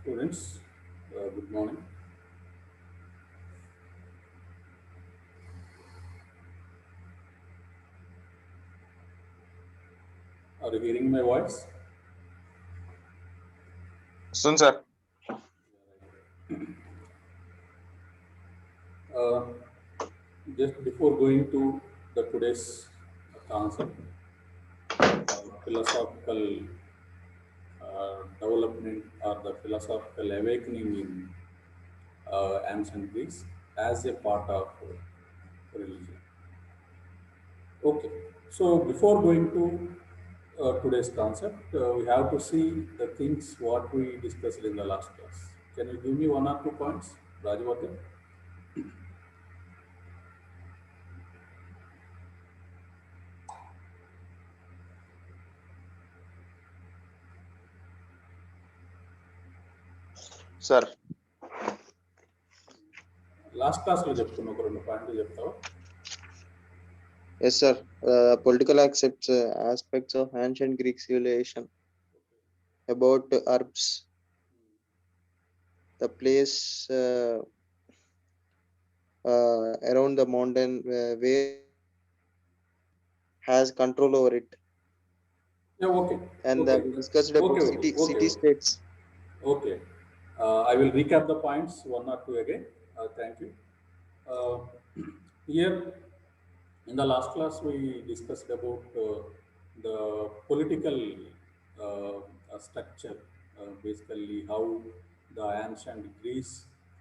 Students, good morning. Are you hearing my voice? Soon, sir. Uh, just before going to the today's concept, philosophical development or the philosophical awakening in ancient Greece as a part of religion. Okay, so before going to today's concept, we have to see the things what we discussed in the last class. Can you give me one or two points, Rajavardhan? Sir. Last క్లాస్లో చెప్తున్నా ఒక రెండు పాయింట్లు చెప్తావా? Yes, sir. Political aspects of ancient Greek civilization. About herbs, the place around the mountain where has control over it. Yeah, okay. And Okay. we discussed about Okay, city states. Okay. I will recap the points one or two again. Thank you. Uh, Here in the last class we discussed about the political structure, basically how the ancient Greece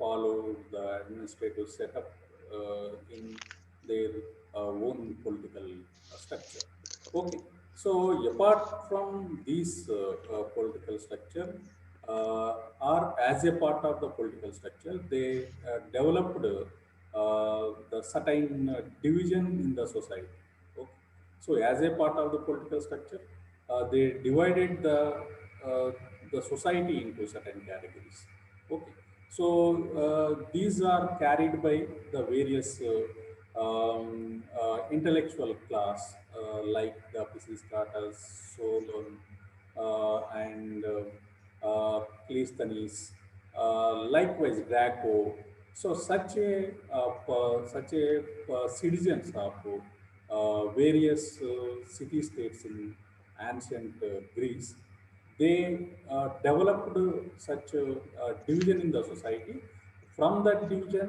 followed the administrative setup in their own political structure. Okay, so apart from this political structure, or as a part of the political structure, they developed the certain division in the society. Okay. So, as a part of the political structure, they divided uh, the society into certain categories. Okay. So, these are carried by the various intellectual class like the Pisistratus, Solon, and Cleisthenes, likewise Draco. So such a citizens of various city states in ancient Greece, they developed such a division in the society. From that division,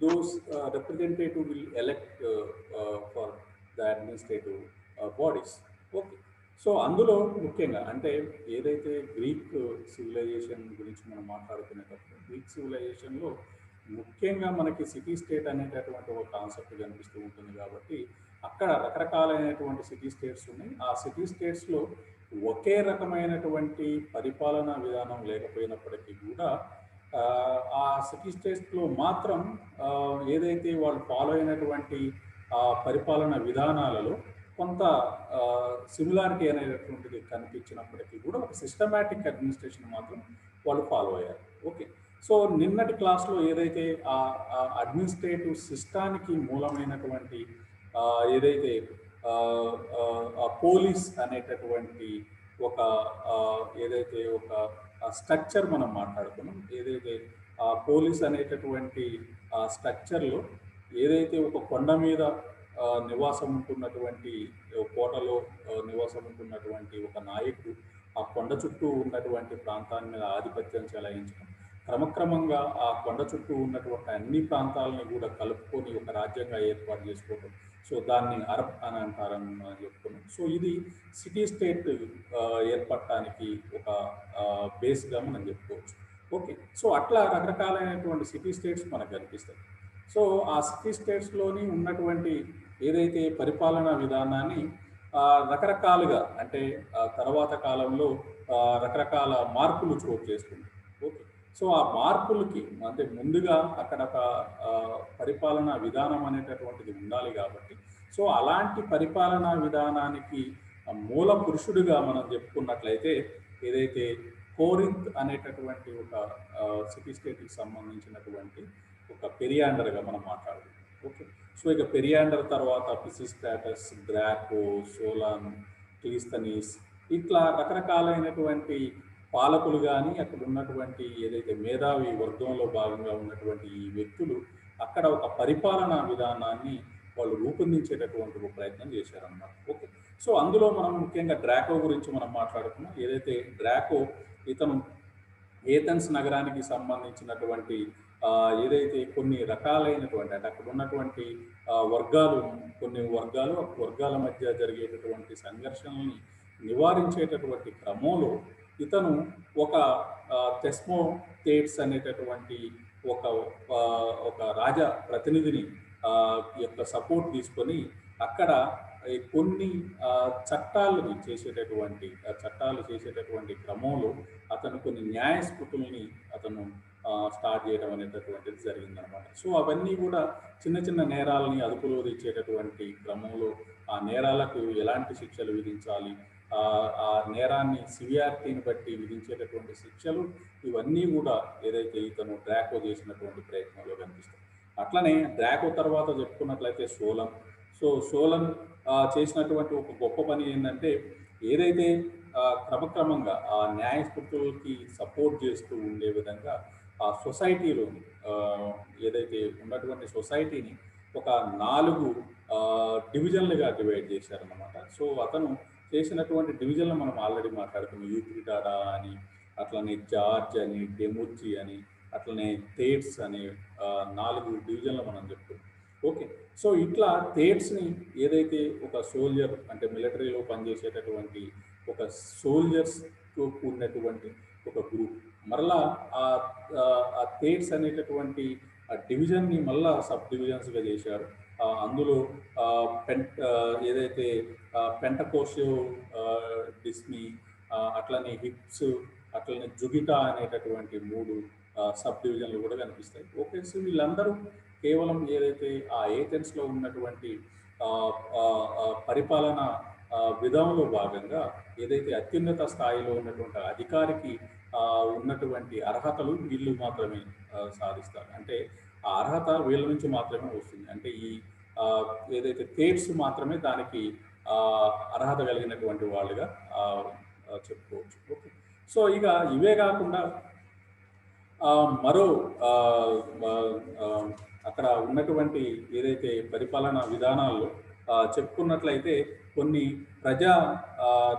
those representative will elect for the administrative bodies. Okay. So అందులో ముఖ్యంగా అంటే ఏదైతే Greek civilisation గురించి మనం మాట్లాడుకునేటప్పుడు Greek సివిలైజేషన్లో ముఖ్యంగా మనకి city state అనేటటువంటి ఒక కాన్సెప్ట్ కనిపిస్తూ ఉంటుంది కాబట్టి అక్కడ రకరకాలైనటువంటి సిటీ స్టేట్స్ ఉన్నాయి. ఆ సిటీ స్టేట్స్లో ఒకే రకమైనటువంటి పరిపాలనా విధానం లేకపోయినప్పటికీ కూడా ఆ సిటీ స్టేట్స్లో మాత్రం ఏదైతే వాళ్ళు ఫాలో అయినటువంటి పరిపాలన విధానాలలో కొంత సిమిలారిటీ అనేటటువంటిది కనిపించినప్పటికీ కూడా ఒక సిస్టమాటిక్ అడ్మినిస్ట్రేషన్ మాత్రం వాళ్ళు ఫాలో అయ్యారు. ఓకే, సో నిన్నటి క్లాస్లో ఏదైతే ఆ అడ్మినిస్ట్రేటివ్ సిస్టానికి మూలమైనటువంటి ఏదైతే పోలీస్ అనేటటువంటి ఒక ఏదైతే ఒక స్ట్రక్చర్ మనం మాట్లాడుకున్నాం, ఏదైతే పోలీస్ అనేటటువంటి స్ట్రక్చర్లో ఏదైతే ఒక కొండ మీద నివాసం ఉంటున్నటువంటి కోటలో నివాసం ఉంటున్నటువంటి ఒక నాయకుడు ఆ కొండ చుట్టూ ఉన్నటువంటి ప్రాంతాల మీద ఆధిపత్యం చెలాయించడం, క్రమక్రమంగా ఆ కొండ చుట్టూ ఉన్నటువంటి అన్ని ప్రాంతాలని కూడా కలుపుకొని ఒక రాజ్యంగా ఏర్పాటు చేసుకోవడం. సో దాన్ని అరబ్ అని అంటారని మనం చెప్పుకున్నాం. సో ఇది సిటీ స్టేట్ ఏర్పడటానికి ఒక బేస్గా మనం చెప్పుకోవచ్చు. ఓకే, సో అట్లా రకరకాలైనటువంటి సిటీ స్టేట్స్ మనకు కనిపిస్తాయి. సో ఆ సిటీ స్టేట్స్లోని ఉన్నటువంటి ఏదైతే పరిపాలనా విధానాన్ని రకరకాలుగా అంటే తర్వాత కాలంలో రకరకాల మార్పులు చోటు చేసుకుంది. ఓకే, సో ఆ మార్పులకి అంటే ముందుగా అక్కడ ఒక పరిపాలనా విధానం అనేటటువంటిది ఉండాలి కాబట్టి సో అలాంటి పరిపాలనా విధానానికి మూల పురుషుడిగా మనం చెప్పుకున్నట్లయితే ఏదైతే కోరింత్ అనేటటువంటి ఒక సిటీ స్టేట్కి సంబంధించినటువంటి ఒక పెరియాండర్గా మనం మాట్లాడుకుంటాం. ఓకే, సో ఇక పెరియాండర్ తర్వాత పిసిస్ట్రాటస్, గ్రాకో, సోలాన్, క్లీస్తనీస్ ఇట్లా రకరకాలైనటువంటి పాలకులు కానీ, అక్కడ ఉన్నటువంటి ఏదైతే మేధావి వర్గంలో భాగంగా ఉన్నటువంటి ఈ వ్యక్తులు అక్కడ ఒక పరిపాలనా విధానాన్ని వాళ్ళు రూపొందించేటటువంటి ఒక ప్రయత్నం చేశారన్నమాట. ఓకే. సో అందులో మనం ముఖ్యంగా డ్రాకో గురించి మనం మాట్లాడుకున్నాం. ఏదైతే డ్రాకో ఇతను ఏథెన్స్ నగరానికి సంబంధించినటువంటి ఏదైతే కొన్ని రకాలైనటువంటి అంటే అక్కడ ఉన్నటువంటి వర్గాలు, కొన్ని వర్గాలు వర్గాల మధ్య జరిగేటటువంటి సంఘర్షణల్ని నివారించేటటువంటి క్రమంలో ఇతను ఒక థెస్మోథేట్స్ అనేటటువంటి ఒక ఒక రాజా ప్రతినిధిని యొక్క సపోర్ట్ తీసుకొని అక్కడ కొన్ని చట్టాలు చేసేటటువంటి క్రమంలో అతను కొన్ని న్యాయస్ఫూర్తుల్ని అతను స్టార్ట్ చేయడం అనేటటువంటిది జరిగిందనమాట. సో అవన్నీ కూడా చిన్న చిన్న నేరాలని అదుపులో తెచ్చేటటువంటి క్రమంలో ఆ నేరాలకు ఎలాంటి శిక్షలు విధించాలి, ఆ నేరాన్ని సివియారిటీని బట్టి విధించేటటువంటి శిక్షలు, ఇవన్నీ కూడా ఏదైతే ఇతను డ్రాకో చేసినటువంటి ప్రయత్నంలో కనిపిస్తాయి. అట్లనే డ్రాకో తర్వాత చెప్పుకున్నట్లయితే సోలన్. సో సోలన్ చేసినటువంటి ఒక గొప్ప పని ఏంటంటే ఏదైతే క్రమక్రమంగా ఆ న్యాయస్ఫూర్తులకి సపోర్ట్ చేస్తూ ఉండే విధంగా ఆ సొసైటీలోని ఏదైతే ఉన్నటువంటి సొసైటీని ఒక 4 డివిజన్లుగా డివైడ్ చేశారన్నమాట. సో అతను చేసినటువంటి డివిజన్లు మనం ఆల్రెడీ మాట్లాడుకున్నాం. యూక్లిడాడా అని, అట్లనే జార్జ్ అని, డెముర్జీ అని, అట్లనే థేట్స్ అని 4 డివిజన్లు మనం చెప్పుకున్నాం. ఓకే. సో ఇట్లా థేట్స్ని ఏదైతే ఒక సోల్జర్ అంటే మిలిటరీలో పనిచేసేటటువంటి ఒక సోల్జర్స్తో కూడినటువంటి ఒక గ్రూప్, మరలా ఆ థేట్స్ అనేటటువంటి ఆ డివిజన్ని మళ్ళా సబ్ డివిజన్స్గా చేశారు. అందులో ఏదైతే పెంటకోషో డిస్నీ, అట్లనే హిప్స్, అట్లనే జుగిటా అనేటటువంటి 3 సబ్ డివిజన్లు కూడా కనిపిస్తాయి. ఓకే. సో వీళ్ళందరూ కేవలం ఏదైతే ఆ ఏథెన్స్లో ఉన్నటువంటి పరిపాలన విధానంలో భాగంగా ఏదైతే అత్యున్నత స్థాయిలో ఉన్నటువంటి అధికారికి ఉన్నటువంటి అర్హతలు వీళ్ళు మాత్రమే సాధిస్తారు. అంటే ఆ అర్హత వీళ్ళ నుంచి మాత్రమే వస్తుంది. అంటే ఈ ఏదైతే థేట్స్ మాత్రమే దానికి అర్హత కలిగినటువంటి వాళ్ళుగా చెప్పుకోవచ్చు. ఓకే. సో ఇక ఇవే కాకుండా మరో అక్కడ ఉన్నటువంటి ఏదైతే పరిపాలనా విధానాల్లో చెప్పుకున్నట్లయితే కొన్ని ప్రజా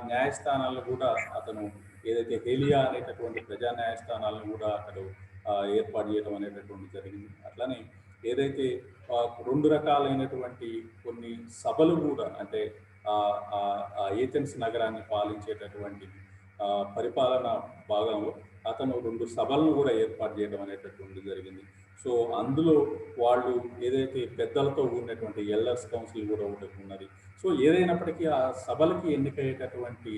న్యాయస్థానాలను కూడా అతను ఏదైతే హేలియా అనేటటువంటి ప్రజా న్యాయస్థానాలను కూడా అక్కడ ఏర్పాటు చేయడం అనేటటువంటి జరిగింది. అట్లనే ఏదైతే 2 రకాలైనటువంటి కొన్ని సభలు కూడా అంటే ఏథెన్స్ నగరాన్ని పాలించేటటువంటి పరిపాలన భాగంలో అతను 2 సభలను కూడా ఏర్పాటు చేయడం అనేటటువంటి జరిగింది. సో అందులో వాళ్ళు ఏదైతే పెద్దలతో ఉన్నటువంటి ఎల్డర్స్ కౌన్సిల్ కూడా ఒకటి ఉన్నది. సో ఏదైనప్పటికీ ఆ సభలకి ఎన్నికయ్యేటటువంటి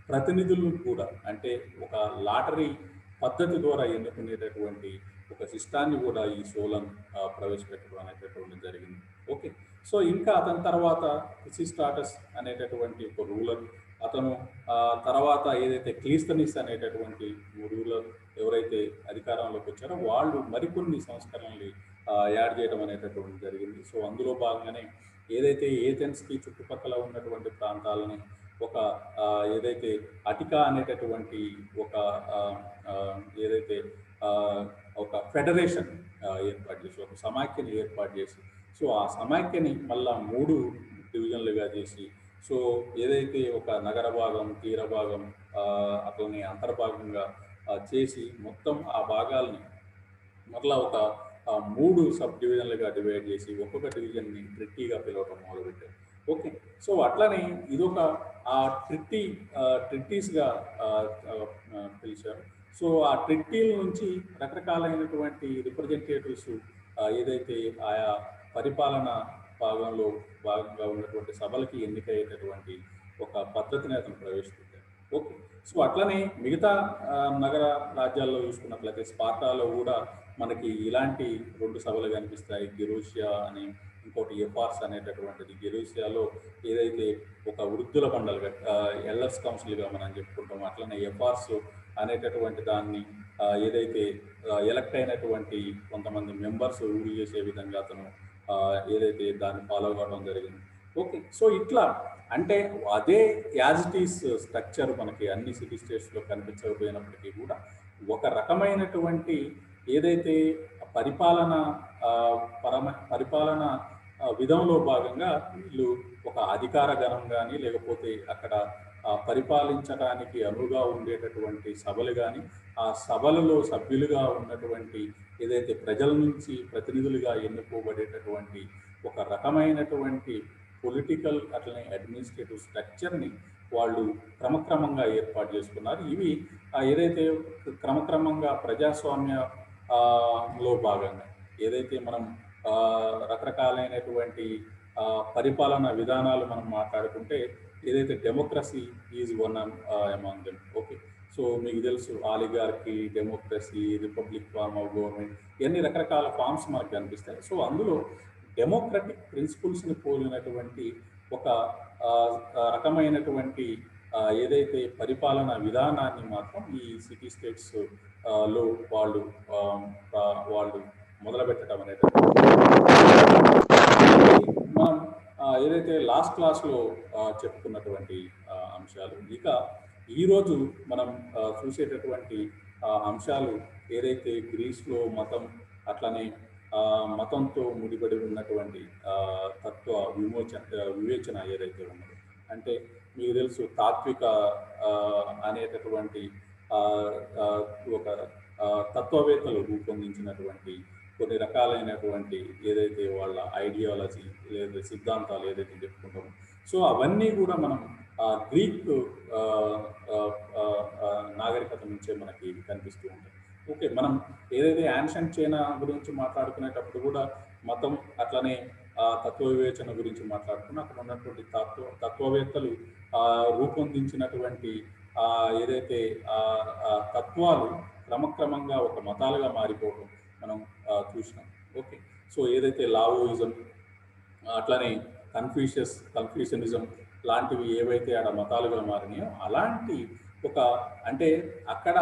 ప్రతినిధులు కూడా అంటే ఒక లాటరీ పద్ధతి ద్వారా ఎన్నుకునేటటువంటి ఒక సిస్టాన్ని కూడా ఈ సోలన్ ప్రవేశపెట్టడం అనేటటువంటి జరిగింది. ఓకే. సో ఇంకా అతని తర్వాత పిసిస్టాటస్ అనేటటువంటి ఒక రూలర్, అతను తర్వాత ఏదైతే క్లీస్తనిస్ అనేటటువంటి రూలర్ ఎవరైతే అధికారంలోకి వచ్చారో వాళ్ళు మరికొన్ని సంస్కరణలు యాడ్ చేయడం అనేటటువంటి జరిగింది. సో అందులో భాగంగానే ఏదైతే ఏథెన్స్కి చుట్టుపక్కల ఉన్నటువంటి ప్రాంతాలని ఒక ఏదైతే అటికా అనేటటువంటి ఒక ఏదైతే ఒక ఫెడరేషన్ ఏర్పాటు చేసి ఒక సమాఖ్యని ఏర్పాటు చేసి సో ఆ సమాఖ్యని మళ్ళా 3 డివిజన్లుగా చేసి సో ఏదైతే ఒక నగర భాగం, తీర భాగం, అట్లనే అంతర్భాగంగా చేసి మొత్తం ఆ భాగాల్ని మరలా ఒక 3 సబ్ డివిజన్లుగా డివైడ్ చేసి ఒక్కొక్క డివిజన్ని ట్రిట్టీగా పిలవటం మొదలుపెట్టారు. ఓకే. సో అట్లనే ఇదొక ట్రిట్టీస్గా పిలిచారు. సో ఆ ట్రిట్టీల నుంచి రకరకాలైనటువంటి రిప్రజెంటేటివ్స్ ఏదైతే ఆయా పరిపాలన భాగంగా ఉన్నటువంటి సభలకి ఎన్నికయ్యేటటువంటి ఒక పద్ధతిని అతను ప్రవేశపెట్టారు. ఓకే. సో అట్లనే మిగతా నగర రాజ్యాల్లో చూసుకున్నట్లయితే స్పార్టాలో కూడా మనకి ఇలాంటి 2 సభలు కనిపిస్తాయి. గెరూషియా అని, ఇంకోటి ఎఫార్స్ అనేటటువంటిది. గెరూషియాలో ఏదైతే ఒక వృద్ధుల మండలిగా ఎల్డర్స్ కౌన్సిల్గా మనం చెప్పుకుంటాం, అట్లనే ఎఫార్స్ అనేటటువంటి దాన్ని ఏదైతే ఎలక్ట్ అయినటువంటి కొంతమంది మెంబర్స్ రూల్ చేసే విధంగా అతను ఏదైతే దాన్ని ఫాలో కావడం జరిగింది. ఓకే. సో, ఇట్లా అంటే అదే యాజ్ ఇట్ ఈస్ స్ట్రక్చర్ మనకి అన్ని సిటీ స్టేట్స్‌లో కనిపించకపోయినప్పటికీ కూడా, ఒక రకమైనటువంటి ఏదైతే పరిపాలన పరిపాలన విధంలో భాగంగా వీళ్ళు ఒక అధికార గణం గాని, లేకపోతే అక్కడ పరిపాలించడానికి అనువుగా ఉండేటటువంటి సభలు గాని, ఆ సభలలో సభ్యులుగా ఉన్నటువంటి ఏదైతే ప్రజల నుంచి ప్రతినిధులుగా ఎన్నుకోబడేటటువంటి ఒక రకమైనటువంటి పొలిటికల్ అట్లనే అడ్మినిస్ట్రేటివ్ స్ట్రక్చర్ని వాళ్ళు క్రమక్రమంగా ఏర్పాటు చేసుకున్నారు. ఇవి ఏదైతే క్రమక్రమంగా ప్రజాస్వామ్య లో భాగంగా ఏదైతే మనం రకరకాలైనటువంటి పరిపాలన విధానాలు మనం మాట్లాడుకుంటే ఏదైతే democracy is one among them. Okay. So మీకు తెలుసు oligarchy, democracy, republic form of government, ఇవన్నీ రకరకాల ఫార్మ్స్ మనకు కనిపిస్తాయి. సో అందులో డెమోక్రటిక్ ప్రిన్సిపల్స్ని పోలినటువంటి ఒక రకమైనటువంటి ఏదైతే పరిపాలన విధానాన్ని మాత్రం ఈ సిటీ స్టేట్స్ లో వాళ్ళు మొదలుపెట్టడం అనేది మనం ఏదైతే లాస్ట్ క్లాస్లో చెప్పుకున్నటువంటి అంశాలు. ఇక ఈరోజు మనం చూసేటటువంటి అంశాలు ఏదైతే గ్రీస్లో మతం, అట్లనే మతంతో ముడిపడి ఉన్నటువంటి తత్వ వివేచన ఏదైతే ఉన్నదో, అంటే మీకు తెలుసు తాత్విక అనేటటువంటి ఒక తత్వవేత్తలు రూపొందించినటువంటి కొన్ని రకాలైనటువంటి ఏదైతే వాళ్ళ ఐడియాలజీ లేదా సిద్ధాంతాలు ఏదైతే చెప్పుకుంటామో, సో అవన్నీ కూడా మనం గ్రీక్ నాగరికత నుంచే మనకి కనిపిస్తూ ఉంటాయి. ఓకే. మనం ఏదైతే యాన్షంట్ చైనా గురించి మాట్లాడుకునేటప్పుడు కూడా మతం అట్లనే తత్వ వివేచన గురించి మాట్లాడుకున్నా అక్కడ ఉన్నటువంటి తత్వవేత్తలు రూపొందించినటువంటి ఏదైతే తత్వాలు క్రమక్రమంగా ఒక మతాలుగా మారిపోవడం మనం చూసినాం. ఓకే. సో ఏదైతే లావోయిజం, అట్లనే కన్ఫ్యూషనిజం లాంటివి ఏవైతే ఆడ మతాలుగా మారినాయో, అలాంటి ఒక అంటే అక్కడ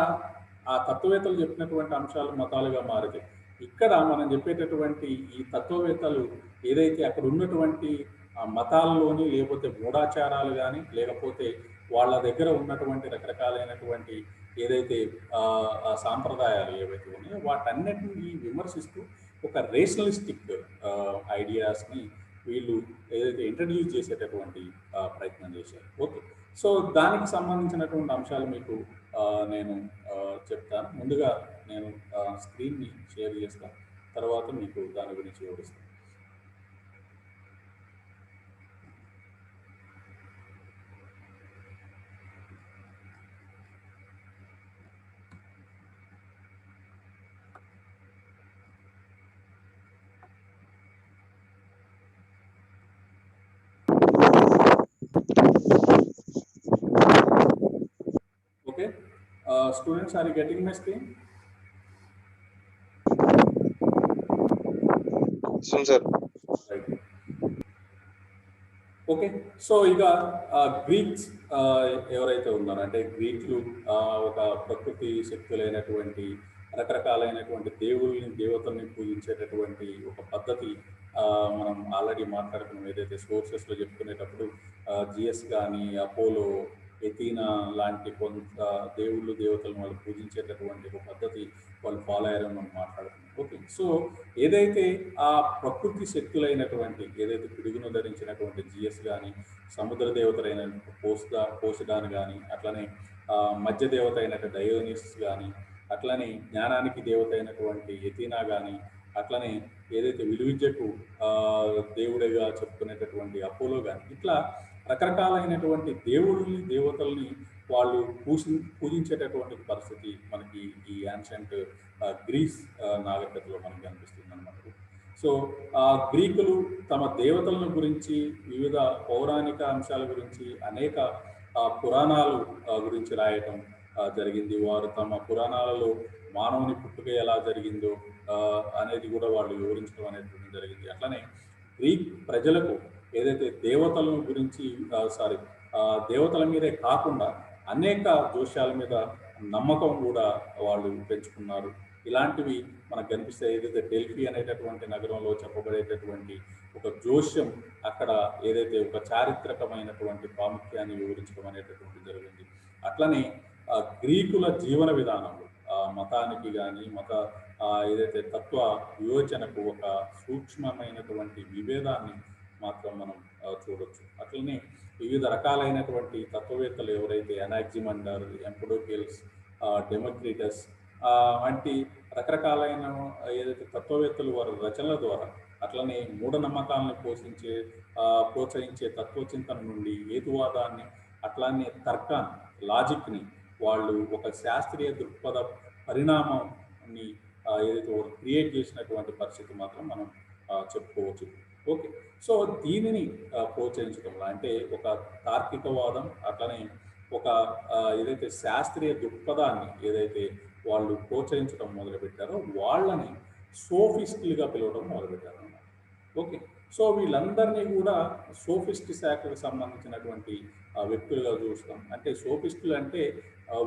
ఆ తత్వవేత్తలు చెప్పినటువంటి అంశాలు మతాలుగా మారితే, ఇక్కడ మనం చెప్పేటటువంటి ఈ తత్వవేత్తలు ఏదైతే అక్కడ ఉన్నటువంటి మతాల్లోని లేకపోతే మూఢాచారాలు కానీ, లేకపోతే వాళ్ళ దగ్గర ఉన్నటువంటి రకరకాలైనటువంటి ఏదైతే సాంప్రదాయాలు ఏవైతే ఉన్నాయో వాటన్నిటిని విమర్శిస్తూ ఒక రేషనలిస్టిక్ ఐడియాస్ని వీళ్ళు ఏదైతే ఇంట్రడ్యూస్ చేసేటటువంటి ప్రయత్నం చేశారు. ఓకే. సో దానికి సంబంధించినటువంటి అంశాలు మీకు నేను చెప్తాను. ముందుగా నేను స్క్రీన్ని షేర్ చేస్తాను, తర్వాత మీకు దాని గురించి వివరిస్తాను. Okay, students, are you getting my screen? Soon, sir. Right. Okay. So ఇక గ్రీక్స్ ఎవరైతే ఉన్నారో, అంటే గ్రీకులు ఒక ప్రకృతి శక్తులైనటువంటి రకరకాలైనటువంటి దేవతల్ని పూజించేటటువంటి ఒక పద్ధతి మనం ఆల్రెడీ మాట్లాడుకున్నాం. ఏదైతే సోర్సెస్లో చెప్పుకునేటప్పుడు జిఎస్ కానీ, అపోలో, ఎథీనా లాంటి కొంత దేవతలను వాళ్ళు పూజించేటటువంటి ఒక పద్ధతి వాళ్ళు ఫాలో అయ్యారని మనం మాట్లాడుకున్నాం. ఓకే. సో ఏదైతే ఆ ప్రకృతి శక్తులైనటువంటి ఏదైతే పిడుగును ధరించినటువంటి జిఎస్ కానీ, సముద్ర దేవతలైన పోసిడాన్ కానీ, అట్లనే మధ్య దేవత అయినటువంటి డయోనిస్ కానీ, అట్లనే జ్ఞానానికి దేవత అయినటువంటి ఎథీనా కానీ, అట్లనే ఏదైతే విలువిద్యకు దేవుడిగా చెప్పుకునేటటువంటి అపోలో కానీ, ఇట్లా రకరకాలైనటువంటి దేవతల్ని వాళ్ళు పూజించేటటువంటి పరిస్థితి మనకి ఈ యాన్షంట్ గ్రీస్ నాగరికతలో మనకి కనిపిస్తుంది అన్నమాట. సో గ్రీకులు తమ దేవతలను గురించి, వివిధ పౌరాణిక అంశాల గురించి అనేక పురాణాలు గురించి రాయటం జరిగింది. వారు తమ పురాణాలలో మానవుని పుట్టుక ఎలా జరిగిందో అనేది కూడా వాళ్ళు వివరించడం అనేది జరిగింది. అట్లనే గ్రీక్ ప్రజలకు ఏదైతే దేవతలను గురించి దేవతల మీదే కాకుండా అనేక జోష్యాల మీద నమ్మకం కూడా వాళ్ళు పెంచుకున్నారు. ఇలాంటివి మనకు కనిపిస్తాయి. ఏదైతే డెల్ఫీ అనేటటువంటి నగరంలో చెప్పబడేటటువంటి ఒక జోష్యం అక్కడ ఏదైతే ఒక చారిత్రకమైనటువంటి ప్రాముఖ్యాన్ని వివరించడం అనేటటువంటి జరిగింది. అట్లనే గ్రీకుల జీవన విధానంలో మతానికి కానీ ఏదైతే తత్వ వివేచనకు ఒక సూక్ష్మమైనటువంటి విభేదాన్ని మాత్రం మనం చూడొచ్చు. అట్లనే వివిధ రకాలైనటువంటి తత్వవేత్తలు ఎవరైతే అనాక్సిమండర్, ఎంపడోకిల్స్, డెమోక్రిటస్ వంటి రకరకాలైన ఏదైతే తత్వవేత్తలు వారి రచనల ద్వారా, అట్లనే మూఢనమ్మకాలను ప్రోత్సహించే తత్వచింతన నుండి హేతువాదాన్ని, అట్లానే తర్కాన్ని, లాజిక్ని వాళ్ళు ఒక శాస్త్రీయ దృక్పథ పరిణామాన్ని ఏదైతే క్రియేట్ చేసినటువంటి పరిస్థితి మాత్రం మనం చెప్పుకోవచ్చు. ఓకే. సో దీనిని ప్రోత్సహించడంలో అంటే ఒక తార్కికవాదం, అట్లనే ఒక ఏదైతే శాస్త్రీయ దృక్పథాన్ని ఏదైతే వాళ్ళు ప్రోత్సహించడం మొదలుపెట్టారో వాళ్ళని సోఫిస్టులుగా పిలవడం మొదలుపెట్టారు అన్నమాట. ఓకే. సో వీళ్ళందరినీ కూడా సోఫిస్ట్ శాఖకు సంబంధించినటువంటి వ్యక్తులుగా చూస్తాం. అంటే సోఫిస్టులు అంటే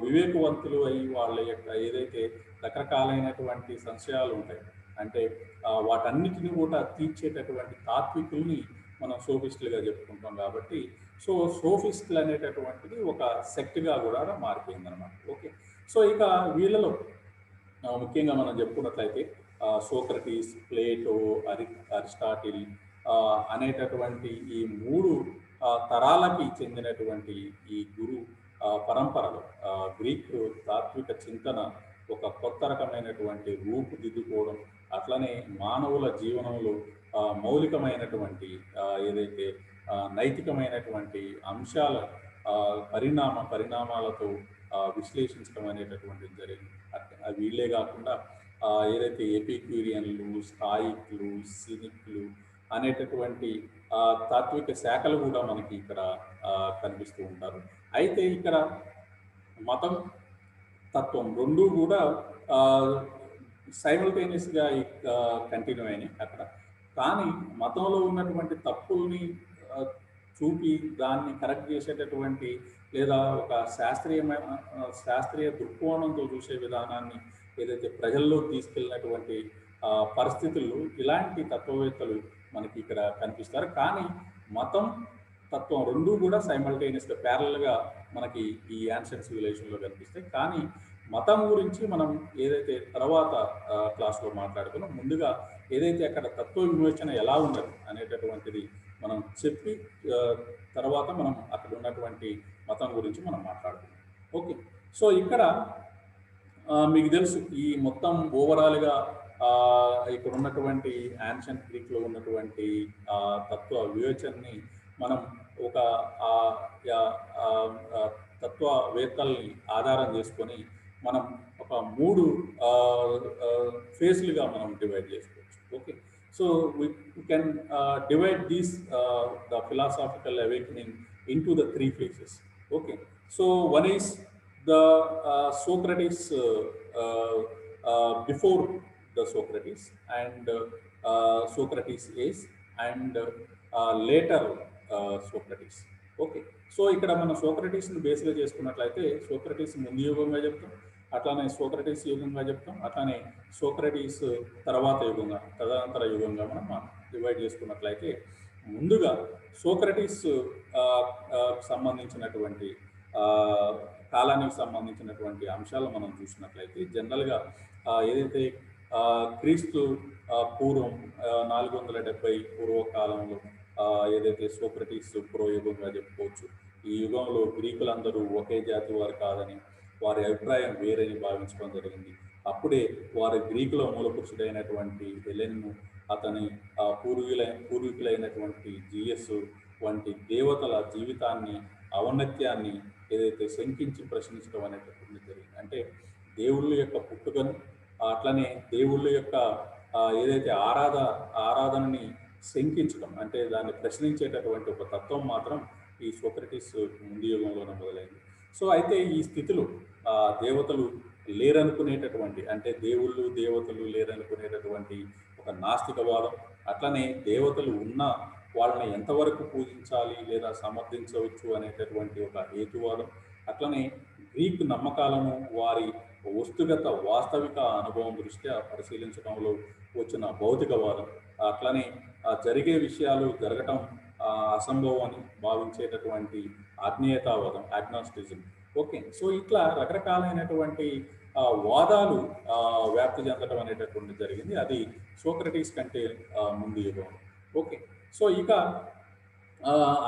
వివేకవంతులు అయి వాళ్ళ యొక్క ఏదైతే రకరకాలైనటువంటి సంశయాలు ఉంటాయి, అంటే వాటన్నిటిని కూడా తీర్చేటటువంటి తాత్వికుల్ని మనం సోఫిస్టులుగా చెప్పుకుంటాం. కాబట్టి సో సోఫిస్టులు అనేటటువంటిది ఒక సెక్ట్గా కూడా మారిపోయిందనమాట. ఓకే. సో ఇక వీళ్ళలో ముఖ్యంగా మనం చెప్పుకున్నట్లయితే సోక్రటీస్, ప్లేటో, అరిస్టాటిల్ అనేటటువంటి ఈ 3 తరాలకి చెందినటువంటి ఈ గురు పరంపరలో గ్రీక్ తాత్విక చింతన ఒక కొత్త రకమైనటువంటి రూపుదిద్దుకోవడం, అట్లనే మానవుల జీవనంలో మౌలికమైనటువంటి ఏదైతే నైతికమైనటువంటి అంశాల పరిణామాలతో విశ్లేషించడం అనేటటువంటిది జరిగింది. వీళ్ళే కాకుండా ఏదైతే ఎపిక్యూరియన్లు, స్థాయికులు, సినిక్లు అనేటటువంటి తాత్విక శాఖలు కూడా మనకి ఇక్కడ కనిపిస్తూ ఉంటారు. అయితే ఇక్కడ మతం, తత్వం రెండూ కూడా సైమల్టేనియస్గా కంటిన్యూ అయినాయి అక్కడ. కానీ మతంలో ఉన్నటువంటి తప్పుల్ని చూపి దాన్ని కరెక్ట్ చేసేటటువంటి లేదా ఒక శాస్త్రీయ దృక్కోణంతో చూసే విధానాన్ని ఏదైతే ప్రజల్లో తీసుకెళ్ళినటువంటి పరిస్థితుల్లో ఇలాంటి తత్వవేత్తలు మనకి ఇక్కడ కనిపిస్తారు. కానీ మతం, తత్వం రెండూ కూడా సైమల్టేనియస్గా ప్యారల్గా మనకి ఈ యాన్షియంట్ సివిలైజేషన్లో కనిపిస్తాయి. కానీ మతం గురించి మనం ఏదైతే తర్వాత క్లాస్లో మాట్లాడుకున్నాం, ముందుగా ఏదైతే అక్కడ తత్వ విమోచన ఎలా ఉన్నది అనేటటువంటిది మనం చెప్పి తర్వాత మనం అక్కడ ఉన్నటువంటి మతం గురించి మనం మాట్లాడుకున్నాం. ఓకే. సో ఇక్కడ మీకు తెలుసు ఈ మొత్తం ఓవరాల్గా ఇక్కడ ఉన్నటువంటి యాన్షియంట్ గ్రీక్లో ఉన్నటువంటి తత్వ వివేచనని మనం ఒక తత్వవేత్తల్ని ఆధారం చేసుకొని మనం ఒక 3 ఫేజ్లుగా మనం డివైడ్ చేసుకోవచ్చు. Okay. So we can divide these the philosophical awakening into the 3 phases. Okay. So one is the Socrates before the Socrates and Socrates age and later Socrates. Okay. So ఇక్కడ మనం సోక్రటీస్ని బేస్గా చేసుకున్నట్లయితే సోక్రటీస్ ముందు యుగంగా చెప్తాం, అట్లానే Socrates యుగంగా చెప్తాం, అట్లానే Socrates తర్వాత యుగంగా, తదనంతర యుగంగా మనం డివైడ్ చేసుకున్నట్లయితే ముందుగా సోక్రటీస్ సంబంధించినటువంటి కాలానికి సంబంధించినటువంటి అంశాలు మనం చూసినట్లయితే జనరల్గా ఏదైతే క్రీస్తు పూర్వం 470 పూర్వకాలంలో ఏదైతే సోక్రటీస్ పురోయుగంగా చెప్పుకోవచ్చు. ఈ యుగంలో గ్రీకులందరూ ఒకే జాతి వారు కాదని, వారి అభిప్రాయం వేరని భావించడం జరిగింది. వారి గ్రీకుల మూలపురుషుడైనటువంటి హెలెన్ను, అతని పూర్వీకులైనటువంటి జియస్ వంటి దేవతల జీవితాన్ని, ఔన్నత్యాన్ని ఏదైతే శంకించి ప్రశ్నించడం అనేటటువంటి జరిగింది. అంటే దేవుళ్ళ యొక్క పుట్టుకను, అట్లనే దేవుళ్ళ యొక్క ఏదైతే ఆరాధనని శంకించడం, అంటే దాన్ని ప్రశ్నించేటటువంటి ఒక తత్వం మాత్రం ఈ సోక్రటీస్ ముందు యుగంలోనే మొదలైంది. సో అయితే ఈ స్థితిలో దేవతలు లేరనుకునేటటువంటి, అంటే దేవతలు లేరనుకునేటటువంటి ఒక నాస్తికవాదం, అట్లనే దేవతలు ఉన్న వాళ్ళని ఎంతవరకు పూజించాలి లేదా సమర్థించవచ్చు అనేటటువంటి ఒక హేతువాదం, అట్లనే గ్రీక్ నమ్మకాలను వారి వాస్తవిక అనుభవం దృష్ట్యా పరిశీలించడంలో వచ్చిన భౌతికవాదం, అట్లనే జరిగే విషయాలు జరగటం అసంభవం అని భావించేటటువంటి ఆజ్ఞేయతావాదం, ఆగ్నాస్టిజం. ఓకే. సో ఇట్లా రకరకాలైనటువంటి వాదాలు వ్యాప్తి చెందడం అనేటటువంటి జరిగింది. అది సోక్రటీస్ కంటే ముందు యుగంలో. ఓకే. సో ఇక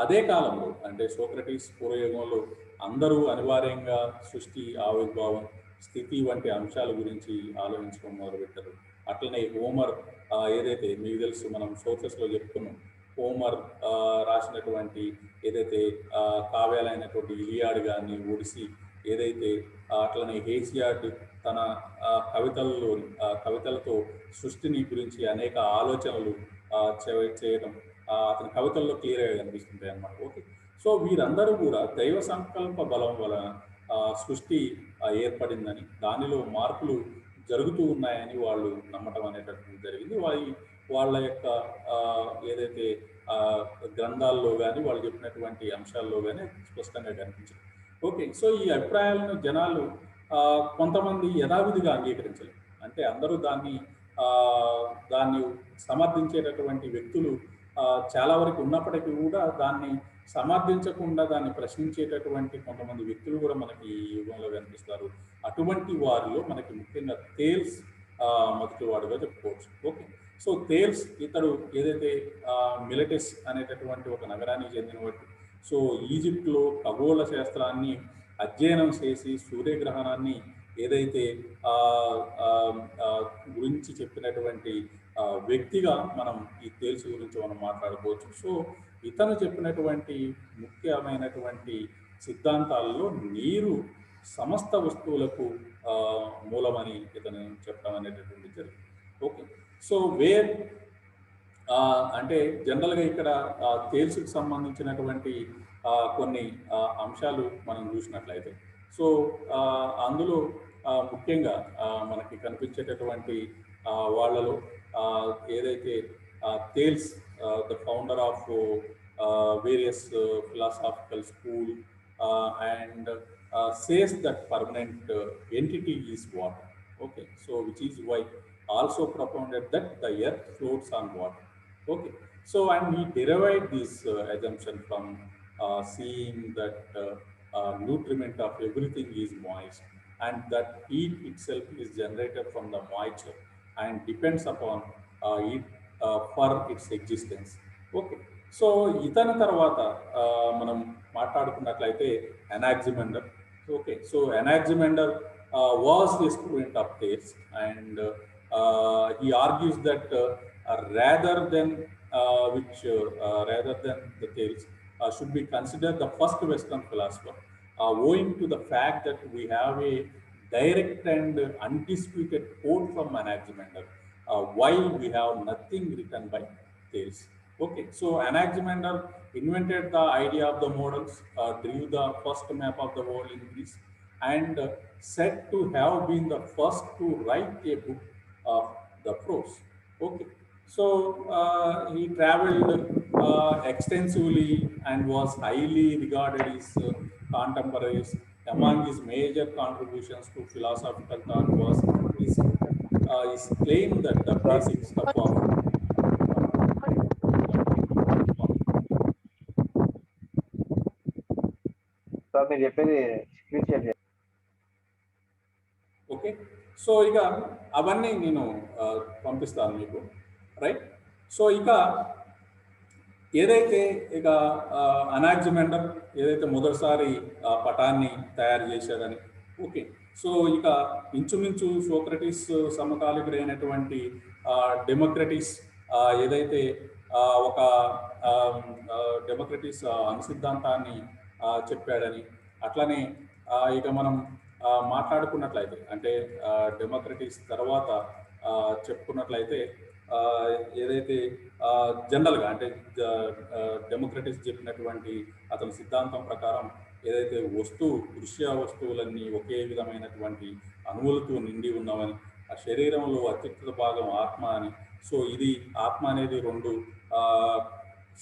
అదే కాలంలో అంటే సోక్రటీస్ పూర్వయుగంలో అందరూ అనివార్యంగా సృష్టి, ఆవిర్భావం, స్థితి వంటి అంశాల గురించి ఆలోచించడం మొదలుపెట్టారు. అట్లనే హోమర్ ఏదైతే మీకు తెలుసు, మనం సోర్సెస్లో చెప్పుకున్నాం, హోమర్ రాసినటువంటి ఏదైతే కావ్యాలైనటువంటి ఇలియాడ్ కానీ, ఒడిసి ఏదైతే, అట్లనే హేసియాడ్ తన కవితలతో సృష్టిని గురించి అనేక ఆలోచనలు చేయడం అతని కవితల్లో క్లియర్గా కనిపిస్తుంటాయి అన్నమాట. ఓకే. సో వీరందరూ కూడా దైవ సంకల్ప బలం వలన సృష్టి ఏర్పడిందని, దానిలో మార్పులు జరుగుతూ ఉన్నాయని వాళ్ళు నమ్మటం అనేటటువంటి జరిగింది. వాళ్ళ యొక్క ఏదైతే గ్రంథాల్లో కానీ వాళ్ళు చెప్పినటువంటి అంశాల్లో కానీ స్పష్టంగా కనిపించింది. ఓకే. సో ఈ అభిప్రాయాలను జనాలు కొంతమంది యథావిధిగా అంగీకరించలేదు. అంటే అందరూ దాన్ని సమర్థించేటటువంటి వ్యక్తులు చాలా వరకు ఉన్నప్పటికీ కూడా దాన్ని సమర్థించకుండా దాన్ని ప్రశ్నించేటటువంటి కొంతమంది వ్యక్తులు కూడా మనకి ఈ యుగంలో కనిపిస్తారు. అటువంటి వారిలో మనకి ముఖ్యంగా థేల్స్ మొదటి వాడుగా చెప్పుకోవచ్చు. ఓకే. సో థేల్స్ ఇతడు ఏదైతే మిలెటస్ అనేటటువంటి ఒక నగరానికి చెందినవాడు. సో ఈజిప్ట్లో ఖగోళ శాస్త్రాన్ని అధ్యయనం చేసి సూర్యగ్రహణాన్ని ఏదైతే గురించి చెప్పినటువంటి వ్యక్తిగా మనం ఈ థేల్స్ గురించి మనం మాట్లాడుకోవచ్చు. సో ఇతను చెప్పినటువంటి ముఖ్యమైనటువంటి సిద్ధాంతాల్లో నీరు సమస్త వస్తువులకు మూలమని ఇతను చెప్పడం అనేటటువంటి జరిగింది. ఓకే. సో అంటే జనరల్గా ఇక్కడ థేల్స్కి సంబంధించినటువంటి కొన్ని అంశాలు మనం చూసినట్లయితే, సో అందులో ముఖ్యంగా మనకి కనిపించేటటువంటి వాళ్ళలో ఏదైతే Thales the founder of various philosophical school and says that permanent entity is water. Okay. So which is why also propounded that the earth floats on water. Okay. So and he derived this assumption from seeing that nutriment of everything is moist and that heat itself is generated from the moisture and depends upon it for its existence. Okay. So ఇతని తర్వాత మనం మాట్లాడుకున్నట్లయితే Anaximander. Okay. So Anaximander was the student of Thales and he argues that rather than the Thales should be considered the first Western philosopher, owing to the fact that we have a direct and undisputed quote from Anaximander, while we have nothing written by Thales. Okay, so Anaximander invented the idea of the models, drew the first map of the world in Greece, and said to have been the first to write a book of the prose. Okay. So he traveled extensively and was highly regarded as contemporaries. Among his major contributions to philosophical thought was his claim that the basic stuff of okay. So ఇక అవన్నీ నేను పంపిస్తాను మీకు, right. So ఇక ఏదైతే ఇక అనాక్సిమెండర్ ఏదైతే మొదటిసారి పటాన్ని తయారు చేశాడని, ఓకే. సో ఇక ఇంచుమించు సోక్రటీస్ సమకాలికుడైనటువంటి డెమోక్రటిస్ ఏదైతే ఒక డెమోక్రటిస్ అనుసిద్ధాంతాన్ని చెప్పాడని, అట్లనే ఇక మనం మాట్లాడుకున్నట్లయితే అంటే డెమోక్రటిస్ తర్వాత చెప్పుకున్నట్లయితే ఏదైతే జనరల్గా అంటే డెమోక్రటిస్ చెప్పినటువంటి అతని సిద్ధాంతం ప్రకారం ఏదైతే దృశ్య వస్తువులన్నీ ఒకే విధమైనటువంటి అణువులతో నిండి ఉన్నవని, ఆ శరీరంలో అత్యున్నత భాగం ఆత్మ అని, సో ఇది ఆత్మ అనేది రెండు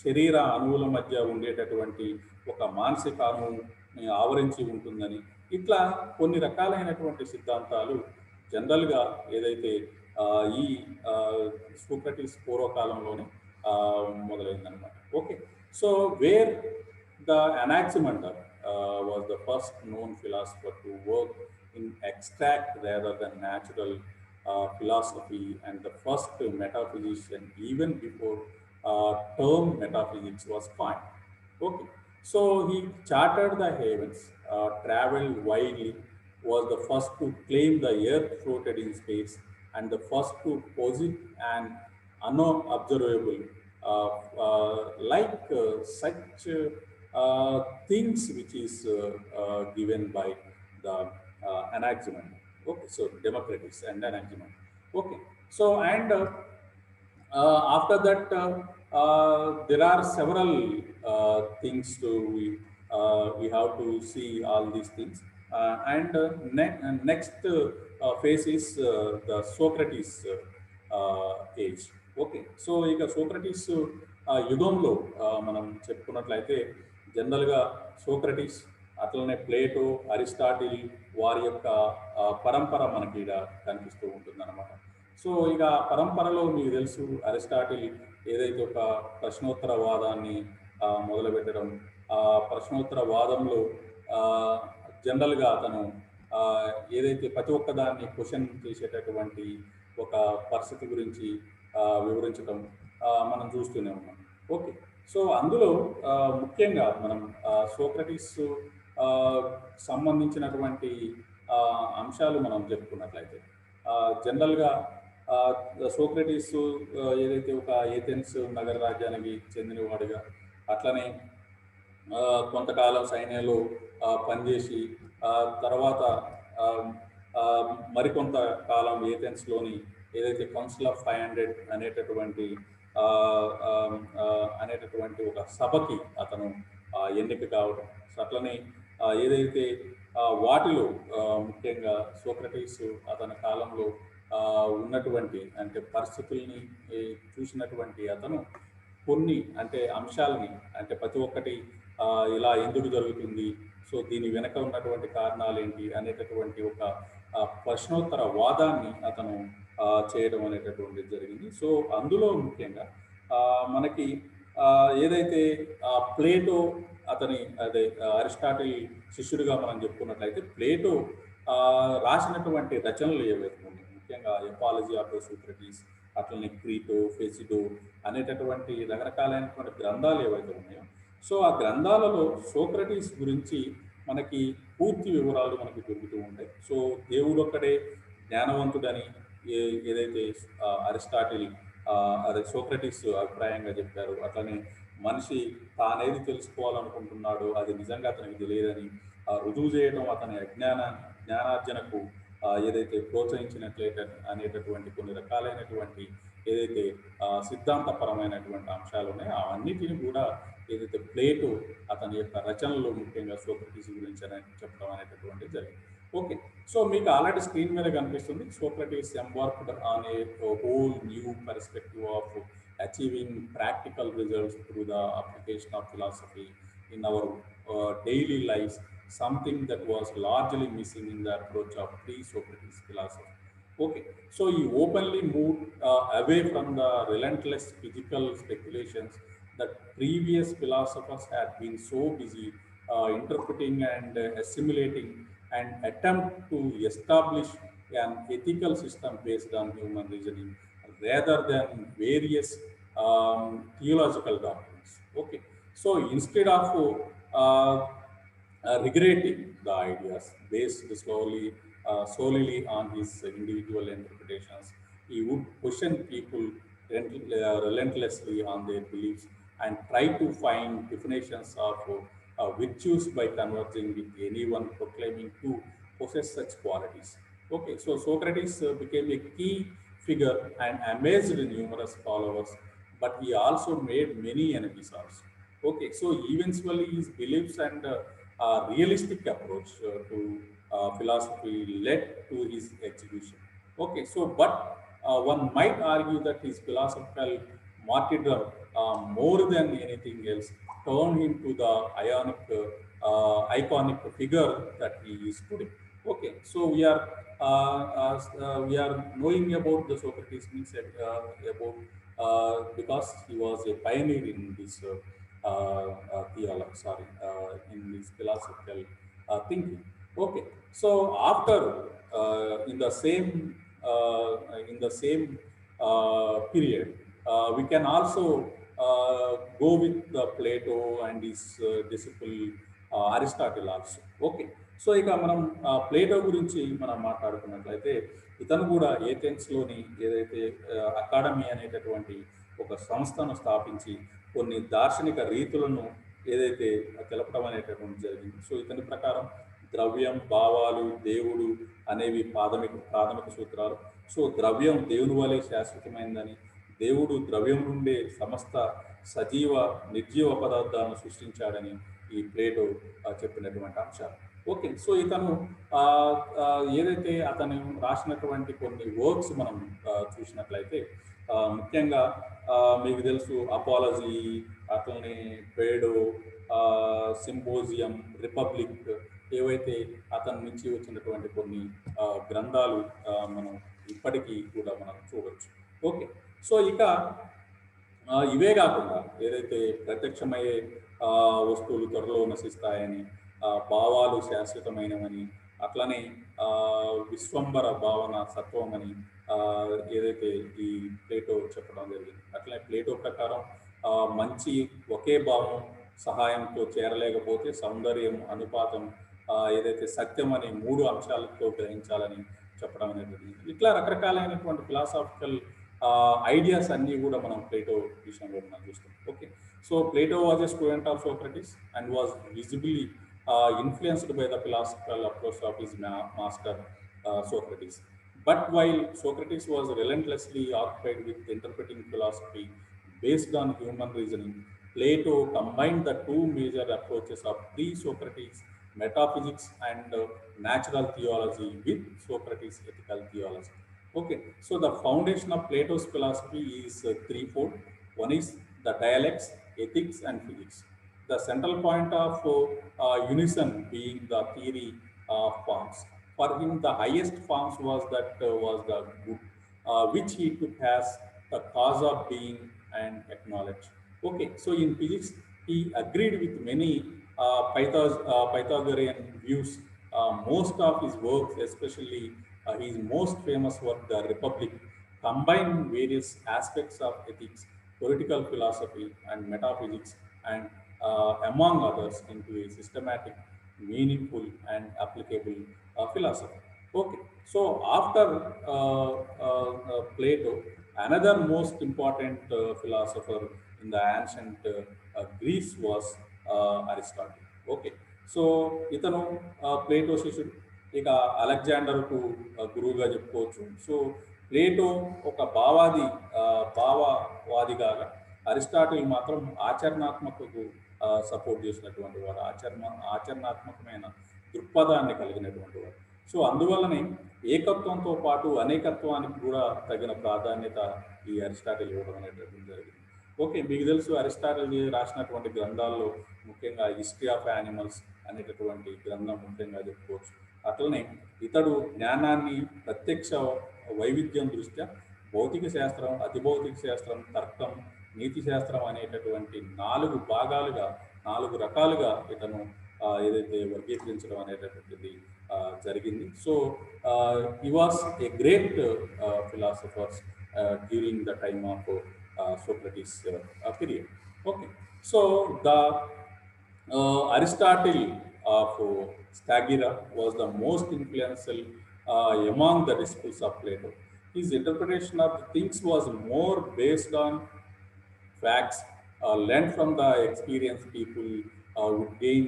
శరీర అణువుల మధ్య ఉండేటటువంటి ఒక మానసిక అణువుని ఆవరించి ఉంటుందని, ఇట్లా కొన్ని రకాలైనటువంటి సిద్ధాంతాలు జనరల్గా ఏదైతే ఈ సోక్రటీస్ పూర్వకాలంలోనే మొదలైందనమాట. Okay. So where the Anaximander was the first known philosopher to work in abstract rather than natural philosophy and the first metaphysician even before term metaphysics was coined. Okay, so he charted the heavens, traveled widely, was the first to claim the earth floated in space, and the first to posit an unobservable, such things which is given by the Anaximander. Okay, so Democritus and Anaximander. Okay, so and after that, there are several things we have to see all these things. Next phase is the Socrates age. Okay, so ఇక Socrates యుగంలో మనం చెప్పుకున్నట్లయితే జనరల్గా Socrates, అట్లనే Plato, Aristotle వారి యొక్క పరంపర మనకి ఇక్కడ కనిపిస్తూ ఉంటుందన్నమాట. సో ఇక పరంపరలో మీకు తెలుసు అరిస్టాటిల్ ఏదైతే ఒక ప్రశ్నోత్తర వాదాన్ని మొదలుపెట్టడం, ఆ ప్రశ్నోత్తర వాదంలో జనరల్గా అతను ఏదైతే ప్రతి ఒక్క దాన్ని క్వశ్చన్ చేసేటటువంటి ఒక పరిస్థితి గురించి వివరించడం మనం చూస్తూనే ఉన్నాం. ఓకే, సో అందులో ముఖ్యంగా మనం సోక్రటీస్ సంబంధించినటువంటి అంశాలు మనం చెప్పుకున్నట్లయితే జనరల్గా సోక్రటీస్ ఏదైతే ఒక ఏథెన్స్ నగర రాజ్యానికి చెందినవాడిగా, అట్లనే కొంతకాలం సైన్యంలో పనిచేసి తర్వాత మరికొంత కాలం ఏథెన్స్లోని ఏదైతే కౌన్సిల్ ఆఫ్ 500 అనేటటువంటి ఒక సభకి అతను ఎన్నిక కావడం. అట్లనే ఏదైతే వాటిలో ముఖ్యంగా సోక్రటీస్ అతని కాలంలో ఉన్నటువంటి అంటే పరిస్థితుల్ని చూసినటువంటి అతను కొన్ని అంటే అంశాలని, అంటే ప్రతి ఒక్కటి ఇలా ఎందుకు జరుగుతుంది, సో దీని వెనక ఉన్నటువంటి కారణాలు ఏంటి అనేటటువంటి ఒక ప్రశ్నోత్తర వాదాన్ని అతను చేయడం అనేటటువంటిది జరిగింది. సో అందులో ముఖ్యంగా మనకి ఏదైతే ప్లేటో అతని అదే అరిస్టాటిల్ శిష్యుడిగా మనం చెప్పుకున్నట్లయితే ప్లేటో రాసినటువంటి రచనలు ఏవైతే ఉన్నాయి, ముఖ్యంగా ఎపాలజీ ఆఫ్ సోక్రటీస్, అట్లనే క్రీటో, ఫెసిడో అనేటటువంటి రకరకాలైనటువంటి గ్రంథాలు ఏవైతే ఉన్నాయో, సో ఆ గ్రంథాలలో సోక్రటీస్ గురించి మనకి పూర్తి వివరాలు మనకి దొరుకుతూ ఉంటాయి. సో దేవుడు ఒక్కడే జ్ఞానవంతుడని ఏదైతే అరిస్టాటిల్ అదే సోక్రటీస్ అభిప్రాయంగా చెప్పారు, అట్లనే మనిషి తానేది తెలుసుకోవాలనుకుంటున్నాడో అది నిజంగా అతనికి తెలియదని రుజువు చేయడం అతని జ్ఞానార్జనకు ఏదైతే ప్రోత్సహించినట్లయితే అనేటటువంటి కొన్ని రకాలైనటువంటి ఏదైతే సిద్ధాంతపరమైనటువంటి అంశాలు ఉన్నాయో అవన్నిటిని కూడా ఏదైతే ప్లేటో అతని యొక్క రచనలు ముఖ్యంగా సోక్రటీస్ గురించి చెప్పడం అనేటటువంటిది జరిగింది. ఓకే, సో మీకు ఆల్రెడీ స్క్రీన్ మీద కనిపిస్తుంది. Socrates embarked on a whole new perspective of achieving practical results through the application of philosophy in our daily life, something that was largely missing in the approach of pre-Socrates philosophy. Okay, so he openly moved away from the relentless physical speculations that previous philosophers had been so busy interpreting and assimilating, and attempt to establish an ethical system based on human reasoning rather than various theological doctrines. Okay, so instead of regretting the ideas based solely on his individual interpretations, he would question people relentlessly on their beliefs and try to find definitions of virtues by conversing with anyone proclaiming to possess such qualities. Okay, so Socrates became a key figure and amazed numerous followers, but he also made many enemies also. Okay, so eventually his beliefs and realistic approach to philosophy led to his execution. Okay, so but one might argue that his philosophical martyrdom, more than anything else, turned him to the iconic figure that he is today. Okay, so we are knowing about the Socrates means about because he was a pioneer in this theology, sorry, in this philosophical thinking. Okay, so after in the same period, we can also go with the Plato and his disciple Aristotle also. Okay, so ఇక మనం Plato గురించి మనం మాట్లాడుకున్నట్లయితే ఇతను కూడా ఏథెన్స్లోని ఏదైతే academy అనేటటువంటి ఒక సంస్థను స్థాపించి కొన్ని దార్శనిక రీతులను ఏదైతే తెలపడం అనేటటువంటి జరిగింది. సో ఇతని ప్రకారం ద్రవ్యం, భావాలు, దేవుడు అనేవి ప్రాథమిక సూత్రాలు. సో ద్రవ్యం దేవుని వలె శాశ్వతమైందని, దేవుడు ద్రవ్యం నుండే సమస్త సజీవ నిర్జీవ పదార్థాలను సృష్టించాడని ఈ ప్లేటో చెప్పినటువంటి అంశాలు. ఓకే, సో ఇతను ఆ, ఏదైతే అతను రాసినటువంటి కొన్ని వర్క్స్ మనం చూసినట్లయితే ముఖ్యంగా మీకు తెలుసు అపాలజీ, అట్లనే పేడో, సింపోజియం, రిపబ్లిక్, ఏవైతే అతని నుంచి వచ్చినటువంటి కొన్ని గ్రంథాలు మనం ఇప్పటికీ కూడా మనం చూడవచ్చు. ఓకే, సో ఇక ఇవే కాకుండా ఏదైతే ప్రత్యక్షమయ్యే వస్తువులు త్వరలో నశిస్తాయని, భావాలు శాశ్వతమైనవని, అట్లనే విశ్వంబర భావన సత్వం అని ఏదైతే ఈ ప్లేటో చెప్పడం జరిగింది. అట్లనే ప్లేటో ప్రకారం మంచి ఒకే భావం సహాయంతో చేరలేకపోతే సౌందర్యం, అనుపాతం, ఏదైతే సత్యం అనే మూడు అంశాలతో గ్రహించాలని చెప్పడం అనేది జరిగింది. ఇట్లా రకరకాలైనటువంటి ఫిలాసాఫికల్ ఐడియాస్ అన్నీ కూడా మనం ప్లేటో విషయంలో మనం చూస్తాం. Okay, so Plato was a student of Socrates and was visibly influenced by the philosophical approach of his master Socrates. But while Socrates was relentlessly occupied with interpreting philosophy based on human reasoning, Plato combined the two major approaches of pre-Socrates metaphysics and natural theology with Socrates' ethical theology. Okay, so the foundation of Plato's philosophy is threefold. One is the dialects, ethics, and physics. The central point of unison being the theory of forms. For him, the highest forms was the good, which he took as the cause of being and acknowledge. Okay, so in physics, he agreed with many Pythagorean views. Most of his works, especially his most famous work, The Republic, combine various aspects of ethics, political philosophy, and metaphysics, and among others, into a systematic, meaningful, and applicable philosophy. Okay, so after Plato, another most important philosopher in the ancient Greece was Aristotle. Okay, so ఇతను Plato శిష్యుడు, ఇక అలెగ్జాండర్కు గురువుగా చెప్పుకోవచ్చు. So Plato ఒక భావవాదిగా, Aristotle మాత్రం ఆచరణాత్మకకు support చేసినటువంటి వాడు, ఆచరణాత్మకమైన దృక్పథాన్ని కలిగినటువంటి వాడు. సో అందువల్లనే ఏకత్వంతో పాటు అనేకత్వానికి కూడా తగిన ప్రాధాన్యత ఈ అరిస్టాటిల్ ఇవ్వడం అనేటటువంటి జరిగింది. ఓకే, మీకు తెలుసు అరిస్టాటిల్ రాసినటువంటి గ్రంథాల్లో ముఖ్యంగా హిస్టరీ ఆఫ్ యానిమల్స్ అనేటటువంటి గ్రంథం ముఖ్యంగా చెప్పుకోవచ్చు. అట్లనే ఇతడు జ్ఞానాన్ని ప్రత్యక్ష వైవిధ్యం దృష్ట్యా భౌతిక శాస్త్రం, అతిభౌతిక శాస్త్రం, తర్కం, నీతి శాస్త్రం అనేటటువంటి 4 రకాలుగా ఇతను ఏదైతే వర్గీకరించడం అనేటటువంటిది జరిగింది. So he was a great philosophers during the time of Socrates period. Okay, so the Aristotle of Stagira was the most influential among the disciples of Plato. His interpretation of things was more based on facts learned from the experience people would gain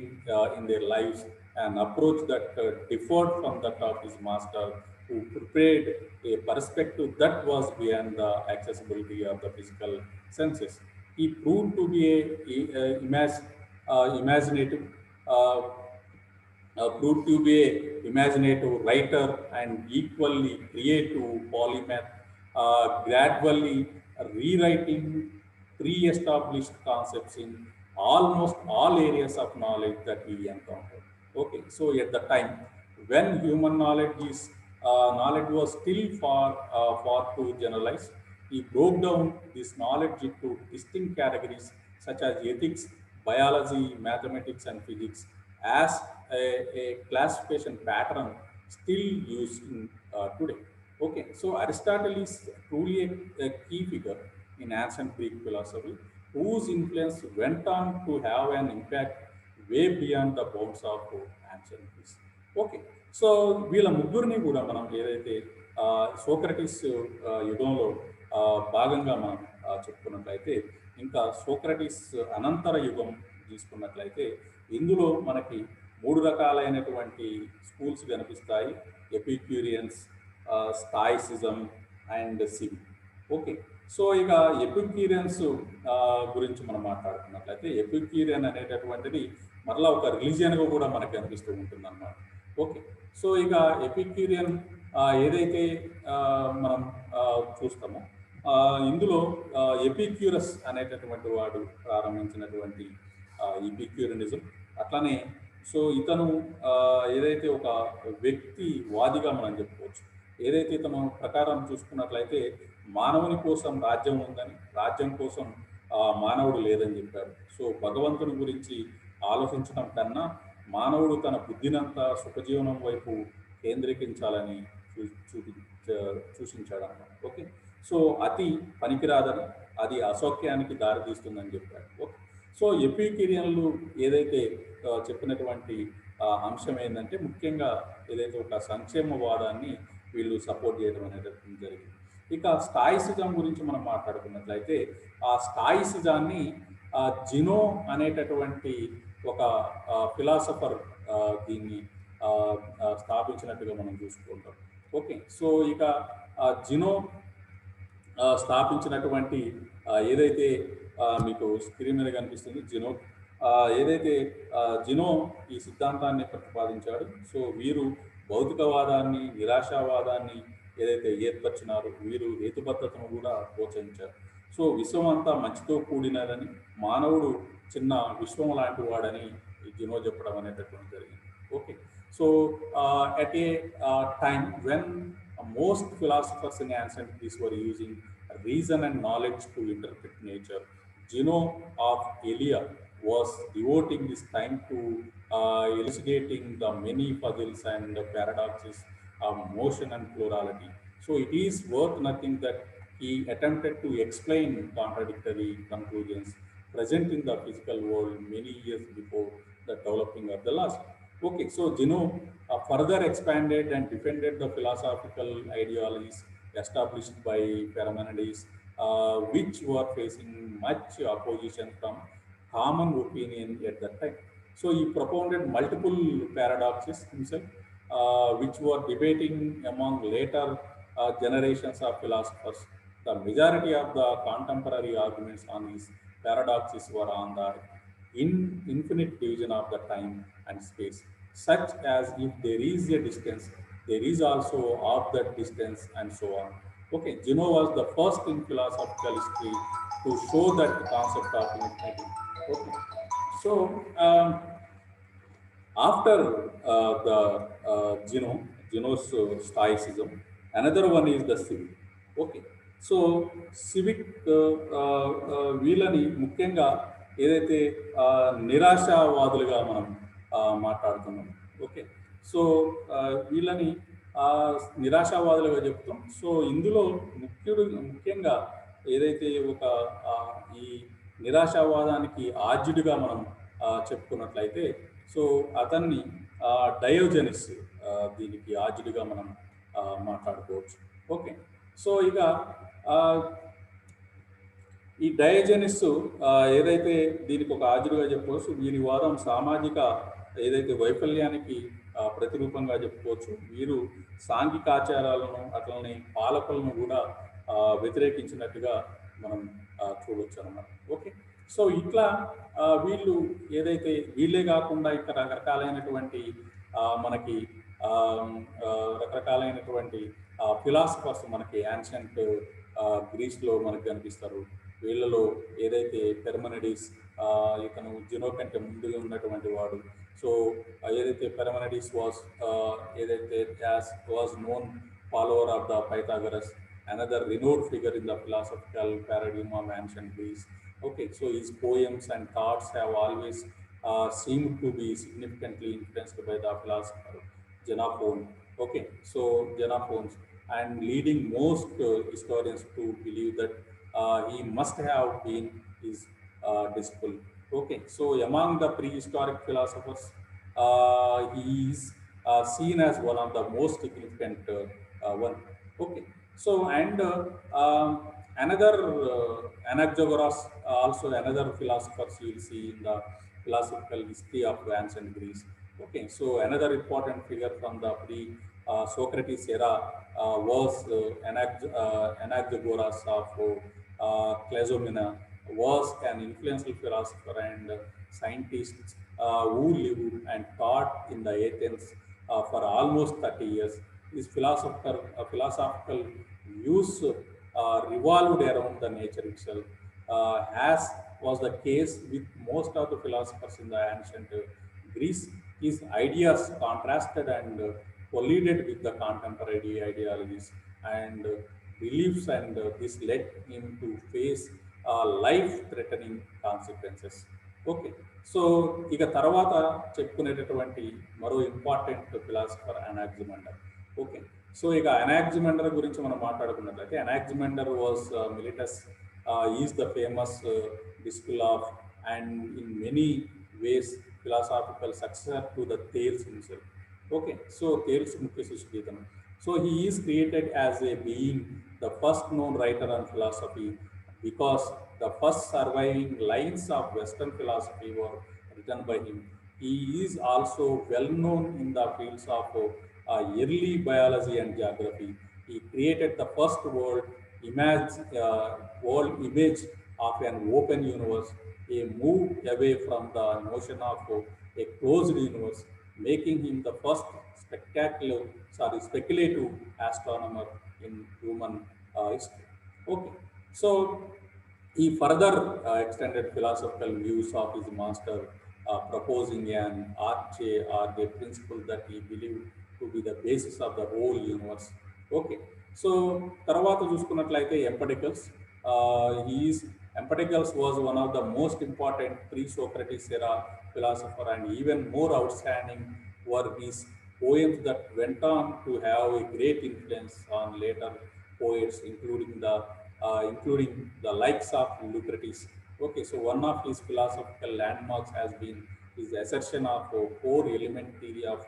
in their lives, an approach that differed from that of his master, who prepared a perspective that was beyond the accessibility of the physical senses. He proved to be imaginative, uh, proved to be a imaginative writer and equally creative polymath, gradually rewriting pre-established concepts in almost all areas of knowledge that he encountered. Okay, so at the time when human knowledge was still far too generalized. He broke down this knowledge into distinct categories such as ethics, biology, mathematics, and physics as a classification pattern still used today. Okay, so Aristotle is truly a key figure in ancient Greek philosophy, whose influence went on to have an impact way beyond the bounds of ancient Greece. Okay, so వీళ్ళ ముగ్గురిని కూడా మనం ఏదైతే Socrates యుగంలో భాగంగా మనం చెప్పుకున్నట్లయితే, ఇంకా Socrates అనంతర యుగం తీసుకున్నట్లయితే ఇందులో మనకి మూడు రకాలైనటువంటి స్కూల్స్ కనిపిస్తాయి: Epicureans, stoicism and civic. Okay, so ఇక ఎపిక్యూరియన్స్ గురించి మనం మాట్లాడుకున్నట్లయితే, ఎపిక్యూరియన్ అనేటటువంటిది మరలా ఒక రిలీజియన్గా కూడా మనకు కనిపిస్తూ ఉంటుంది అన్నమాట. ఓకే, సో ఇక ఎపిక్యూరియన్ ఏదైతే మనం చూస్తామో ఇందులో ఎపిక్యూరస్ అనేటటువంటి వాడు ప్రారంభించినటువంటి ఎపిక్యూరియనిజం. అట్లానే సో ఇతను ఏదైతే ఒక వ్యక్తి వాదిగా మనం చెప్పుకోవచ్చు. ఏదైతే ఇతను ప్రకారం చూసుకున్నట్లయితే మానవుని కోసం రాజ్యం ఉందని, రాజ్యం కోసం మానవుడు లేదని చెప్పాడు. సో భగవంతుని గురించి ఆలోచించడం కన్నా మానవుడు తన బుద్ధినంతా సుఖజీవనం వైపు కేంద్రీకరించాలని సూచించాడు అన్నమాట. ఓకే, సో అతి పనికిరాదని, అది అసౌఖ్యానికి దారితీస్తుందని చెప్పాడు. ఓకే, సో ఎపిక్యూరియన్లు ఏదైతే చెప్పినటువంటి అంశం ఏంటంటే, ముఖ్యంగా ఏదైతే ఒక సంక్షేమవాదాన్ని వీళ్ళు సపోర్ట్ చేయడం అనేది జరిగింది. ఇక స్టాయిసిజం గురించి మనం మాట్లాడుకున్నట్లయితే, ఆ స్టాయిసిజాన్ని జినో అనేటటువంటి ఒక ఫిలాసఫర్ దీన్ని స్థాపించినట్టుగా మనం చూసుకుంటాం. ఓకే, సో ఇక జినో స్థాపించినటువంటి ఏదైతే మీకు స్క్రీన్ మీద కనిపిస్తుంది జినో, ఏదైతే జినో ఈ సిద్ధాంతాన్ని ప్రతిపాదించాడు. సో వీరు భౌతికవాదాన్ని, నిరాశావాదాన్ని ఏదైతే ఏర్పరిచినారో వీరు హేతుబద్ధతను కూడా ప్రోత్సహించారు. సో విశ్వం అంతా మంచితో కూడినదని, మానవుడు చిన్న విశ్వం లాంటి వాడని జినో చెప్పడం అనేటటువంటి జరిగింది. Okay, so at a time when most philosophers in ancient Greece were using reason and knowledge to interpret nature, Zeno of Elea was devoting his time to elucidating the many puzzles and paradoxes of motion and plurality. So it is worth nothing that he attempted to explain contradictory conclusions present in the physical world many years before the developing of the laws. Okay, so Zeno further expanded and defended the philosophical ideologies established by Parmenides, which were facing much opposition from common opinion at that time. So he propounded multiple paradoxes himself, which were debating among later generations of philosophers. The majority of the contemporary arguments on his paradoxes were on the infinite division of the time and space, such as if there is a distance, there is also half that distance, and so on. Okay, Zeno was the first in philosophical history to show that concept of infinity. Okay, so after Zeno's Stoicism, another one is the civic. Okay, so civic వీళ్ళని ముఖ్యంగా ఏదైతే నిరాశావాదులుగా మనం మాట్లాడుతున్నాం. Okay, so వీళ్ళని నిరాశావాదులుగా చెప్తాం. So ఇందులో ముఖ్యంగా ఏదైతే ఒక ఈ నిరాశావాదానికి ఆద్యుడిగా మనం చెప్పుకున్నట్లయితే, సో అతన్ని డయోజెనిస్ దీనికి ఆద్యుడిగా మనం మాట్లాడుకోవచ్చు. ఓకే, సో ఇక ఈ డయోజెనిస్ ఏదైతే దీనికి ఒక ఆద్యుడిగా చెప్పుకోవచ్చు, వీరి వాదం సామాజిక ఏదైతే వైఫల్యానికి ప్రతిరూపంగా చెప్పుకోవచ్చు. వీరు సాంఘిక ఆచారాలను అట్లనే పాలకులను కూడా వ్యతిరేకించినట్టుగా మనం చూడవచ్చు అన్నమాట. ఓకే, సో ఇట్లా వీళ్ళు ఏదైతే వీళ్ళే కాకుండా ఇక్కడ రకరకాలైనటువంటి మనకి రకరకాలైనటువంటి ఫిలాసఫర్స్ మనకి యాన్షియంట్ గ్రీస్లో మనకు కనిపిస్తారు. వీళ్ళలో ఏదైతే పెర్మనిడిస్, ఇతను జినో కంటే ముందుగా ఉన్నటువంటి వాడు. సో ఏదైతే పెరమనడిస్ వాస్ ఏదైతే was known follower of the Pythagoras, another renowned figure in the philosophical paradigm of ancient Greece. Okay, so his poems and thoughts have always seemed to be significantly influenced by the philosopher Xenophon. Okay, so Xenophon's and leading most historians to believe that he must have been his disciple. Okay, so among the prehistoric philosophers, he is seen as one of the most significant one. Okay, so and another Anaxagoras, also another philosophers you will see in the philosophical history of ancient Greece. Okay, so another important figure from the pre-Socrates era was Anaxagoras of Clazomena, was an influential philosopher and scientist who lived and taught in the Athens for almost 30 years. His philosophical views revolved around the nature itself, as was the case with most of the philosophers in the ancient Greece. His ideas contrasted and collided with the contemporary ideologies and beliefs, and this led him to face life-threatening consequences. Okay, so ఇక తర్వాత చెప్పుకునేటటువంటి మరో important philosopher Anaximander. Okay, so ఇక Anaximander గురించి మనం మాట్లాడుకున్నట్లయితే Anaximander was Miletus is the famous disciple of and in many ways philosophical successor to the Thales himself. Okay, so Thales ముఖ్య శిష్యుడు ఇతను. So he is created as a being the first known writer on philosophy because the first surviving lines of Western philosophy were written by him. He is also well known in the fields of early biology and geography. He created the first world image of an open universe, a move away from the notion of a closed universe, making him the first speculative astronomer in human history. Okay, so he further extended philosophical views of his master, proposing an arche or a principle that he believed to be the basis of the whole universe. Okay, so తర్వాత చూసుకున్నట్లయితే ఎంపటికల్స్. Empedocles was one of the most important pre-Socrates era philosopher, and even more outstanding were his poems that went on to have a great influence on later poets, including the likes of Lucretius. Okay, so one of his philosophical landmarks has been his assertion of a four-element theory of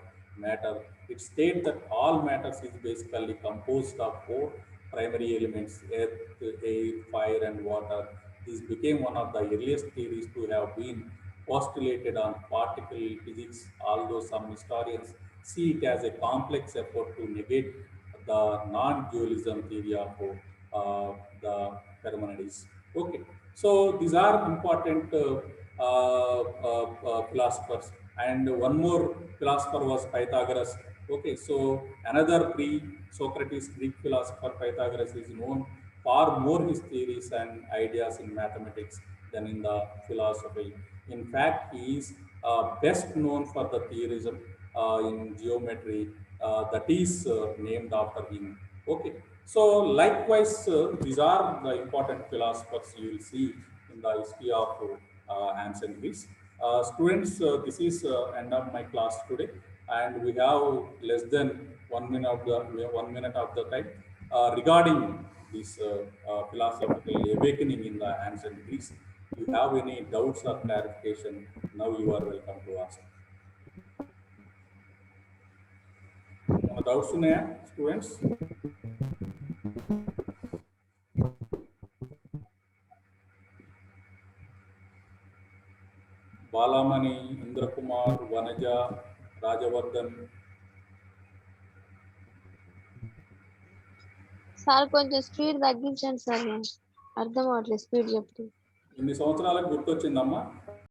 matter. It states that all matter is basically composed of four primary elements: earth, air, fire, and water. This became one of the earliest theories to have been postulated on particle physics, although some historians see it as a complex effort to negate the non-dualism theory of the Parmenides. Okay, so these are important philosophers, and one more philosopher was Pythagoras. Okay, so another pre-Socrates Greek philosopher, Pythagoras, is known far more his theories and ideas in mathematics than in the philosophy. In fact, he is best known for the theorism in geometry that is named after him. Okay, so likewise, these are the important philosophers you will see in the history of ancient Greece. Students, this is end of my class today, and we have less than 1 minute of the time regarding this philosophical awakening in the ancient Greece. If you have any doubts or clarification, now you are welcome to ask. Doubts ఉన్నాయా students? Balamani, Indrakumar, Vanaja, Rajavardhan. Sir కొంచెం speed తగ్గించండి sir, అర్థం అవట్లేదు speed చెప్తే. ఇన్ని సంవత్సరాలకు గుర్తొచ్చిందమ్మా?